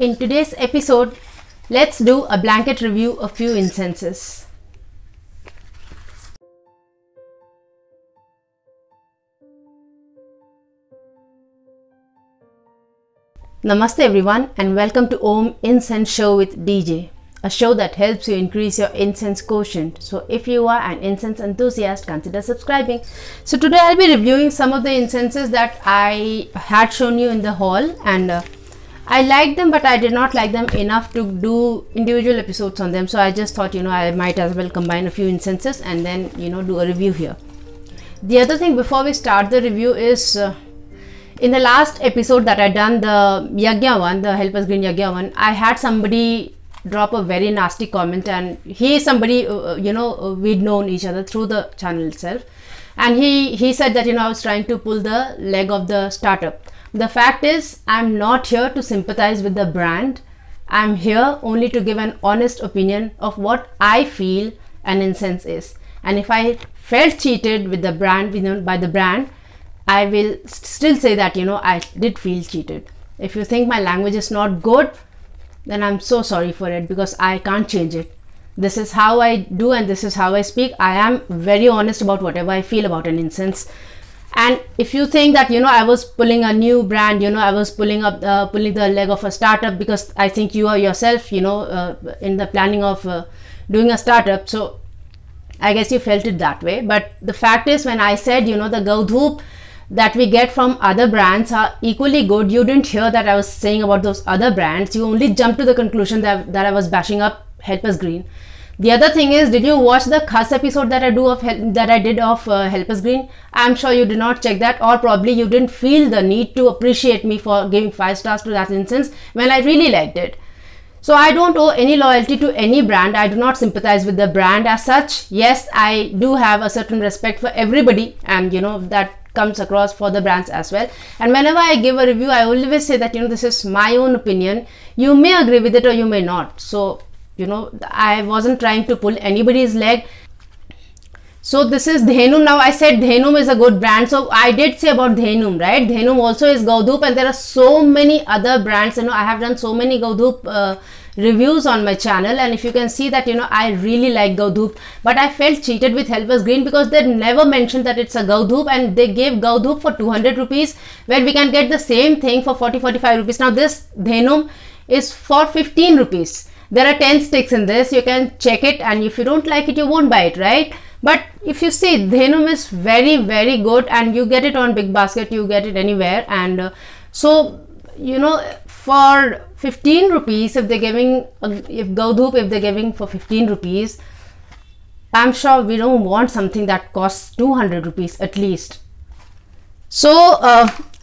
In today's episode, let's do a blanket review of few incenses. Namaste everyone and welcome to Om Incense Show with DJ, a show that helps you increase your incense quotient. So if you are an incense enthusiast, consider subscribing. So today I'll be reviewing some of the incenses that I had shown you in the haul, and I liked them, but I did not like them enough to do individual episodes on them. So I just thought, I might as well combine a few incenses and then, do a review here. The other thing before we start the review is, in the last episode that I done, the Yagya one, the Help Us Green Yagya one, I had somebody drop a very nasty comment, and he is somebody, we'd known each other through the channel itself. And he said that, I was trying to pull the leg of the startup. The fact is, I'm not here to sympathize with the brand. I'm here only to give an honest opinion of what I feel an incense is. And if I felt cheated with the brand, by the brand, I will still say that, I did feel cheated. If you think my language is not good, then I'm so sorry for it, because I can't change it. This is how I do and this is how I speak. I am very honest about whatever I feel about an incense. And if you think that, I was pulling a new brand, I was pulling the leg of a startup, because I think you are yourself, in the planning of doing a startup. So I guess you felt it that way. But the fact is, when I said, the Gaudhoop that we get from other brands are equally good, you didn't hear that I was saying about those other brands. You only jumped to the conclusion that I was bashing up Help Us Green. The other thing is, did you watch the Khas episode that I did of Help Us Green? I'm sure you did not check that, or probably you didn't feel the need to appreciate me for giving 5 stars to that incense when I really liked it. So I don't owe any loyalty to any brand. I do not sympathize with the brand as such. Yes, I do have a certain respect for everybody, and that comes across for the brands as well. And whenever I give a review, I always say that this is my own opinion. You may agree with it or you may not. So I wasn't trying to pull anybody's leg. So this is Dhenum. Now I said Dhenum is a good brand, so I did say about Dhenum, right? Dhenum also is Gaudhoop, and there are so many other brands. I have done so many Gaudhoop reviews on my channel, and if you can see that I really like Gaudhoop, but I felt cheated with Help Us Green because they never mentioned that it's a Gaudhoop, and they gave Gaudhoop for 200 rupees where we can get the same thing for 40-45 rupees. Now this Dhenum is for 15 rupees. There are 10 sticks in this. You can check it, and if you don't like it, you won't buy it, right? But if you see, Dhenum is very, very good, and you get it on Big Basket, you get it anywhere. And so for 15 rupees, if Gaudhoop, if they're giving for 15 rupees, I'm sure we don't want something that costs 200 rupees at least. So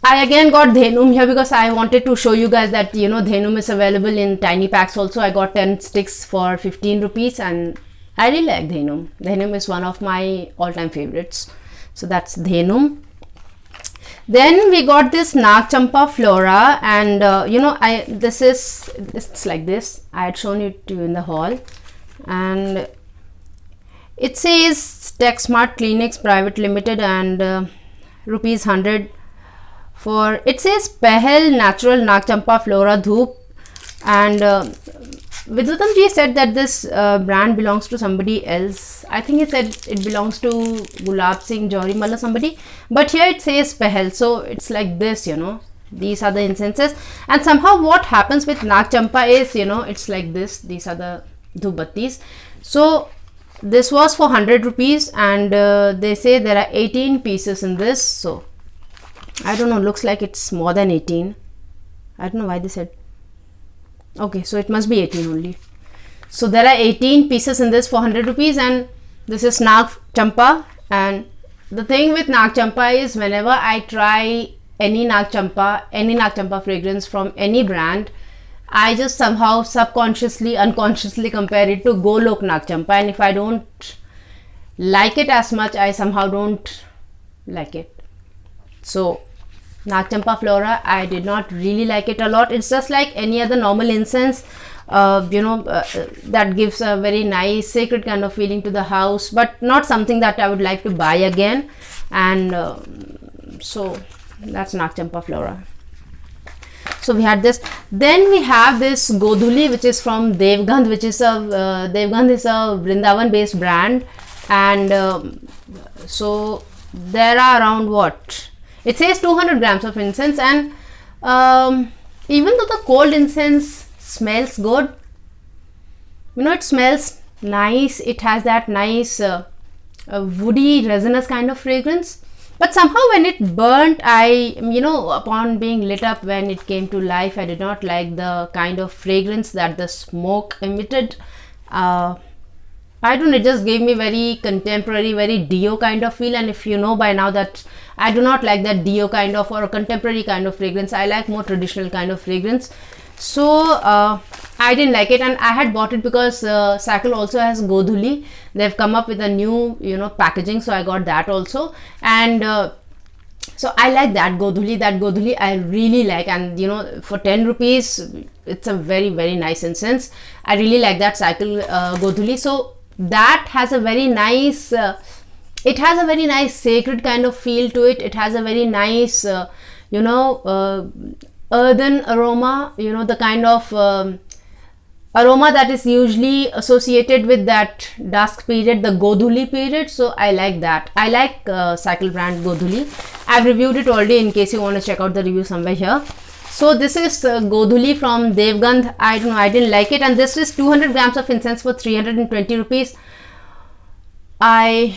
I again got Dhenum here because I wanted to show you guys that Dhenum is available in tiny packs also. I got 10 sticks for 15 rupees, and I really like Dhenum. Dhenum is one of my all-time favorites. So that's Dhenum. Then we got this Nagchampa Flora, and it's like this. I had shown it to you in the haul, and it says Tech Smart Clinics Private Limited, and rupees 100 for, it says Pahal Natural Nagchampa Flora Dhoop. And Vidhutamji said that this brand belongs to somebody else. I think he said it belongs to Gulab Singh Jauhari or somebody, but here it says Pahal. So it's like this, these are the incenses. And somehow what happens with Nag Champa is, it's like this. These are the dhubattis. So this was for 100 rupees, and they say there are 18 pieces in this. So I don't know, looks like it's more than 18. I don't know why they said. Okay, so it must be 18 only. So there are 18 pieces in this for 100 rupees, and this is Nag Champa. And the thing with Nag Champa is, whenever I try any Nag Champa fragrance from any brand, I just somehow subconsciously, unconsciously compare it to Golok Nag Champa, and if I don't like it as much, I somehow don't like it. So Nag Champa Flora, I did not really like it a lot. It's just like any other normal incense, that gives a very nice sacred kind of feeling to the house, but not something that I would like to buy again. And so that's Nag Champa Flora. So we had this. Then we have this Godhuli, which is from Devgandh, which is a Devgandh is a Vrindavan based brand, and so there are around what it says 200 grams of incense, and even though the cold incense smells good, you know, it smells nice. It has that nice woody resinous kind of fragrance. But somehow when it burnt, upon being lit up, when it came to life, I did not like the kind of fragrance that the smoke emitted. I don't know, it just gave me very contemporary, very Dio kind of feel. And if you know by now that I do not like that Dio kind of or a contemporary kind of fragrance, I like more traditional kind of fragrance. So I didn't like it, and I had bought it because Cycle also has Godhuli. They've come up with a new, packaging, so I got that also. And so I like that Godhuli. That Godhuli I really like, and for 10 rupees, it's a very, very nice incense. I really like that Cycle Godhuli. So that has a very nice, it has a very nice sacred kind of feel to it. It has a very nice, earthen aroma, the kind of aroma that is usually associated with that dusk period, the Godhuli period. So I like that. I like Cycle brand Godhuli. I've reviewed it already in case you want to check out the review somewhere here. So this is Godhuli from Devgandh. I don't know, I didn't like it, and this is 200 grams of incense for 320 rupees. I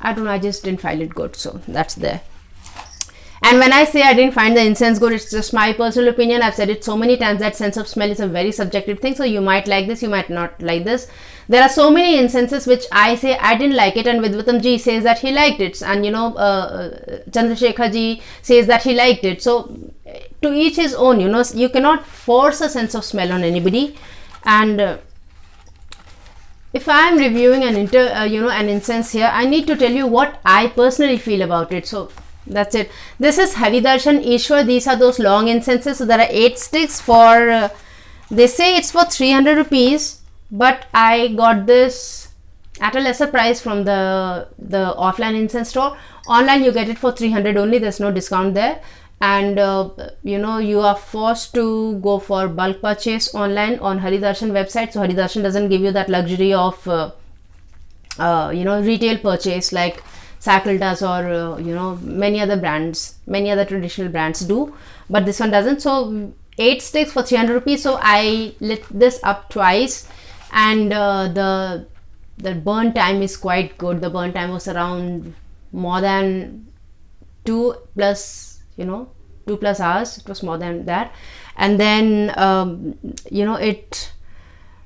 don't know, I just didn't find it good, so that's there. And when I say I didn't find the incense good, it's just my personal opinion. I've said it so many times that sense of smell is a very subjective thing. So you might like this, you might not like this. There are so many incenses which I say I didn't like it, and Vidvatam ji says that he liked it, and Chandrasekhar ji says that he liked it. So to each his own, you cannot force a sense of smell on anybody. And if I am reviewing an incense here, I need to tell you what I personally feel about it. So that's it. This is Hari Darshan Ishwar. These are those long incenses. So there are 8 sticks for they say it's for 300 rupees, but I got this at a lesser price from the offline incense store. Online you get it for 300 only. There's no discount there, and you are forced to go for bulk purchase online on Hari Darshan website. So Hari Darshan doesn't give you that luxury of retail purchase like Cycle does, or many other brands, many other traditional brands do, but this one doesn't. So 8 sticks for 300 rupees. So I lit this up twice, and the burn time is quite good. The burn time was around more than 2 plus hours. It was more than that. And then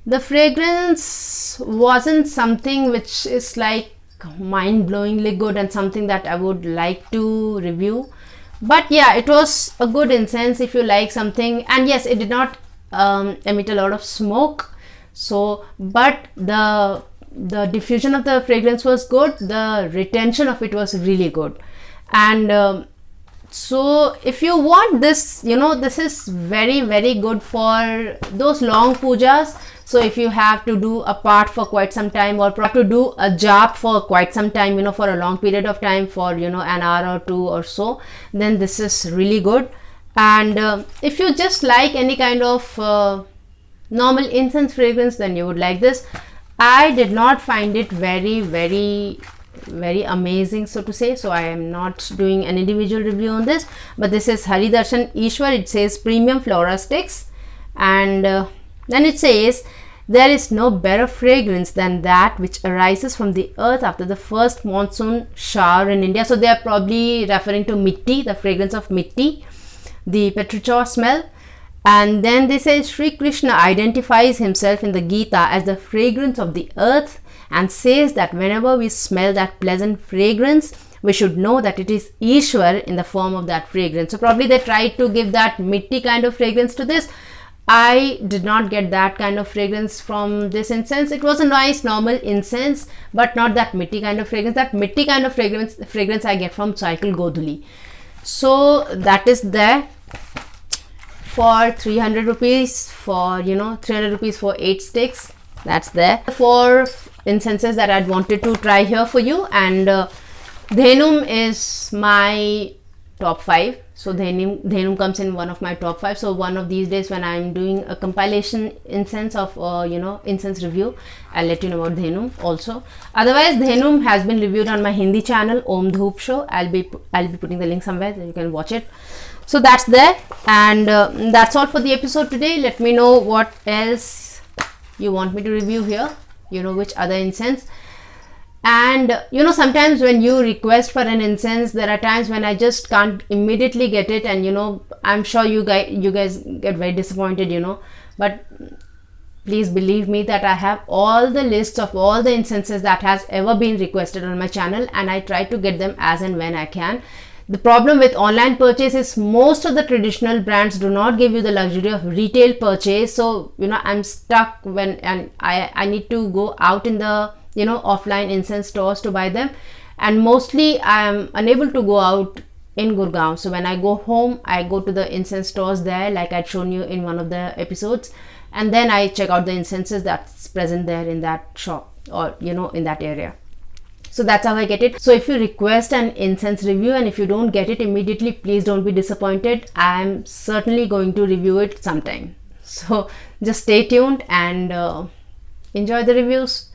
the fragrance wasn't something which is like mind-blowingly good and something that I would like to review, but yeah, it was a good incense if you like something. And yes, it did not emit a lot of smoke, so but the diffusion of the fragrance was good, the retention of it was really good. And so if you want this, this is very, very good for those long pujas. So if you have to do a part for quite some time, or have to do a jap for quite some time, for a long period of time, for an hour or 2 or so, then this is really good. And if you just like any kind of normal incense fragrance, then you would like this. I did not find it very, very, very amazing, so to say. So I am not doing an individual review on this, but this is Hari Darshan Ishwar. It says premium flora sticks, and then it says there is no better fragrance than that which arises from the earth after the first monsoon shower in India. So they are probably referring to mitti, the fragrance of mitti, the petrichor smell. And then they say Sri Krishna identifies himself in the Gita as the fragrance of the earth, and says that whenever we smell that pleasant fragrance, we should know that it is Ishwar in the form of that fragrance. So probably they tried to give that mitti kind of fragrance to this. I did not get that kind of fragrance from this incense. It was a nice normal incense, but not that mitti kind of fragrance. That mitti kind of fragrance I get from Cycle Goduli. So that is there for 300 rupees, for 300 rupees for 8 sticks. That's there. 4 incenses that I'd wanted to try here for you, and Dhenum is my top 5. So Dhenum comes in one of my top 5. So one of these days when I'm doing a compilation incense of incense review, I'll let you know about Dhenum also. Otherwise, Dhenum has been reviewed on my Hindi channel, Om Dhoop Show. I'll be putting the link somewhere so you can watch it. So that's there, and that's all for the episode today. Let me know what else you want me to review here, which other incense. And sometimes when you request for an incense, there are times when I just can't immediately get it, and I'm sure you guys get very disappointed, but please believe me that I have all the lists of all the incenses that has ever been requested on my channel, and I try to get them as and when I can. The problem with online purchase is most of the traditional brands do not give you the luxury of retail purchase. So I'm stuck and I need to go out in the offline incense stores to buy them, and mostly I am unable to go out in Gurgaon. So when I go home, I go to the incense stores there, like I'd shown you in one of the episodes, and then I check out the incenses that's present there in that shop or in that area. So that's how I get it. So if you request an incense review and if you don't get it immediately, please don't be disappointed. I am certainly going to review it sometime. So just stay tuned and enjoy the reviews.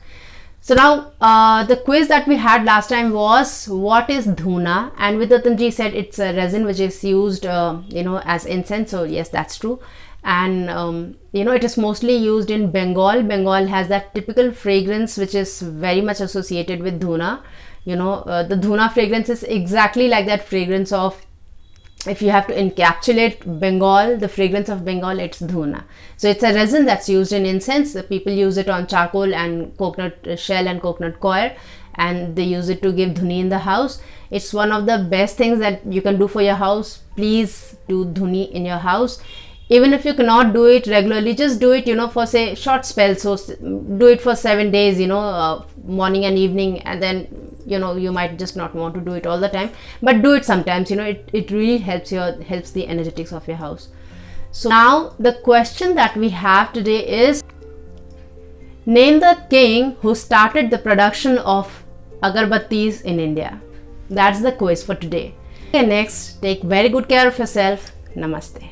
So now the quiz that we had last time was, what is Dhuna? And Vidyatanji said it's a resin which is used as incense. So yes, that's true. And it is mostly used in Bengal. Bengal has that typical fragrance which is very much associated with Dhuna. The Dhuna fragrance is exactly like that fragrance of, if you have to encapsulate Bengal, the fragrance of Bengal, it's Dhuna. So it's a resin that's used in incense. The people use it on charcoal and coconut shell and coconut coir, and they use it to give dhuni in the house. It's one of the best things that you can do for your house. Please do dhuni in your house. Even if you cannot do it regularly, just do it, for say short spells. So do it for 7 days, morning and evening, and then you might just not want to do it all the time, but do it sometimes. It really helps the energetics of your house. So now the question that we have today is, name the king who started the production of agarbattis in India. That's the quiz for today. Okay, next, take very good care of yourself. Namaste.